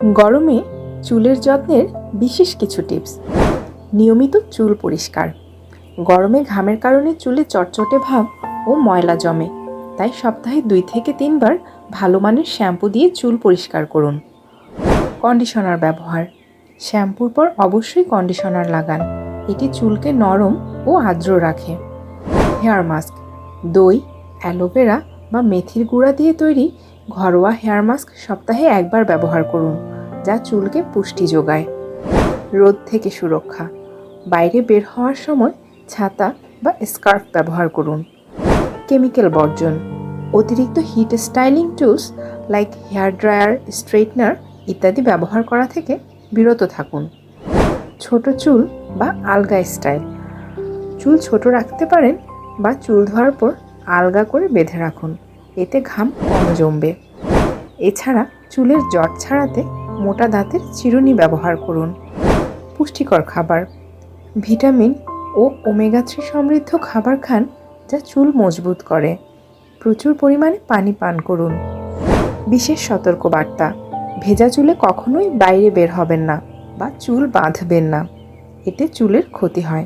গরমে চুলের যত্নের বিশেষ কিছু টিপস। নিয়মিত চুল পরিষ্কার। গরমে ঘামের কারণে চুলে চটচটে ভাব ও ময়লা জমে, তাই সপ্তাহে 2 থেকে 3 বার ভালো মানের শ্যাম্পু দিয়ে চুল পরিষ্কার করুন। কন্ডিশনার ব্যবহার। শ্যাম্পুর পর অবশ্যই কন্ডিশনার লাগান, এটি চুলকে নরম ও আর্দ্র রাখে। Hair mask. দই, অ্যালোভেরা বা মেথির গুঁড়া দিয়ে তৈরি ঘরোয়া হেয়ার মাস্ক সপ্তাহে 1 বার ব্যবহার করুন, যা চুলকে পুষ্টি যোগায়। রোদ থেকে সুরক্ষা। বাইরে বের হওয়ার সময় ছাতা বা স্কার্ফ ব্যবহার করুন। কেমিক্যাল বর্জন। অতিরিক্ত heat styling tools like hair dryer, straightener ইত্যাদি ব্যবহার করা থেকে বিরত থাকুন। ছোট চুল বা আলগা স্টাইল। চুল ছোট রাখতে পারেন বা চুল ধোয়ার পর আলগা করে বেঁধে রাখুন, এতে ঘাম কম জমবে। এছাড়া চুলের জট ছাড়াতে মোটা দাঁতের চিরুনি ব্যবহার করুন। পুষ্টিকর খাবার। ভিটামিন ও ওমেগা 3 সমৃদ্ধ খাবার খান, যা চুল মজবুত করে। প্রচুর পরিমাণে পানি পান করুন। বিশেষ সতর্কবার্তা: ভেজা চুলে কখনোই বাইরে বের হবেন না বা চুল বাঁধবেন না, এতে চুলের ক্ষতি হয়।